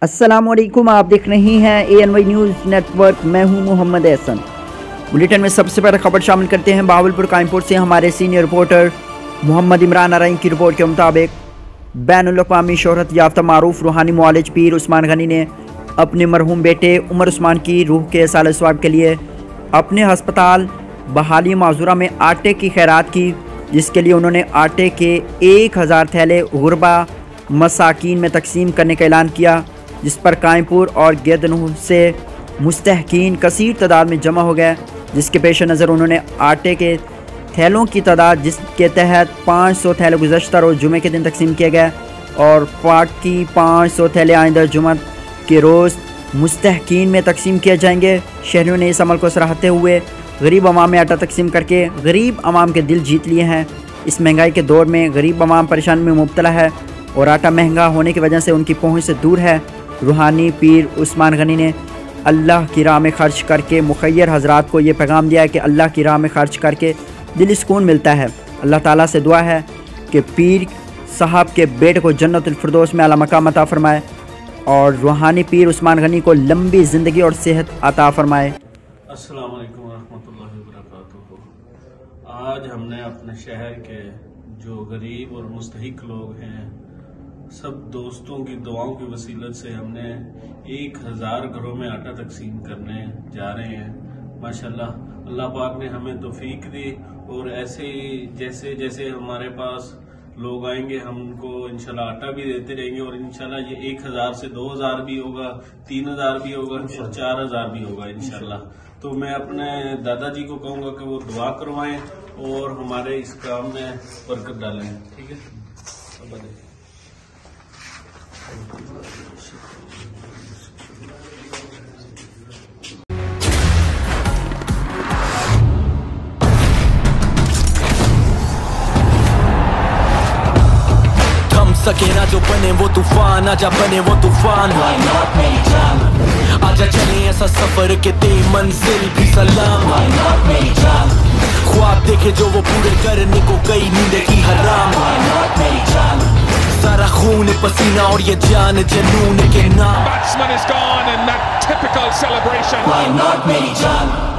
अस्सलामुअलैकुम, आप देख रहे हैं ANY न्यूज़ नेटवर्क। मैं हूं मोहम्मद एहसन। बुलेटिन में सबसे पहले खबर शामिल करते हैं बहावलपुर कायमपुर से हमारे सीनियर रिपोर्टर मोहम्मद इमरान आरई की रिपोर्ट के मुताबिक बैनुल-अक़वामी शोहरत याफ्ता मारूफ रूहानी मुआलिज पीर उस्मान गनी ने अपने मरहूम बेटे उमर उस्मान की रूह के साले स्वाब के लिए अपने हस्पताल बहाली माजूरा में आटे की खैरात की, जिसके लिए उन्होंने आटे के 1000 थैले गुरबा मसाकीन में तकसीम करने का ऐलान किया, जिस पर कायमपुर और गिरदनूह से मुस्तहकीन कसीर तादाद में जमा हो गए। जिसके पेश नज़र उन्होंने आटे के थैलों की तादाद, जिसके तहत 500 थैले गुज़श्ता रोज़ जुमे के दिन तकसीम किए गए और बाकी 500 थैले आइंदा जुमा के रोज़ मुस्तहकीन में तकसीम किए जाएंगे। शहरियों ने इस अमल को सराहते हुए गरीब अवाम में आटा तकसीम करके गरीब अवाम के दिल जीत लिए हैं। इस महंगाई के दौर में गरीब अवाम परेशानी में मुब्तला है और आटा महंगा होने की वजह से उनकी पहुँच से दूर है। रूहानी पीर उस्मान गनी ने अल्लाह की राह में खर्च करके मुखय्यर हजरात को ये पैगाम दिया है कि अल्लाह की राह में खर्च करके दिल सुकून मिलता है। अल्लाह ताला से दुआ है कि पीर साहब के बेटे को जन्नतुल फिरदौस में आला मकाम अता फरमाए और रूहानी पीर उस्मान गनी को लंबी ज़िंदगी और सेहत अता फरमाए। अस्सलाम वालेकुम रहमतुल्लाहि व बरकातुहू। आज हमने अपने शहर के जो गरीब और मुस्तहिक लोग हैं, सब दोस्तों की दुआओं की वसीलत से हमने 1000 घरों में आटा तकसीम करने जा रहे हैं। माशाल्लाह अल्लाह पाक ने हमें तौफीक दी और ऐसे ही जैसे जैसे हमारे पास लोग आएंगे हम उनको इंशाल्लाह आटा भी देते रहेंगे और इंशाल्लाह ये 1000 से 2000 भी होगा, 3000 भी होगा और 4000 भी होगा इंशाल्लाह। तो मैं अपने दादाजी को कहूँगा कि वो दुआ करवाएं और हमारे इस काम में बरकत डालें। ठीक है। सके ना जो बने वो तूफान, आजा बने वो तूफान। आजा चले ऐसा सफर के दे मंजिल भी सलाम। ख्वाब देखे जो वो पूरे करने को कई नींद की हराम। सारा खून पसीना और ये जान जनून के नाम। Batsman is gone and that typical celebration. Why not मेरी जान?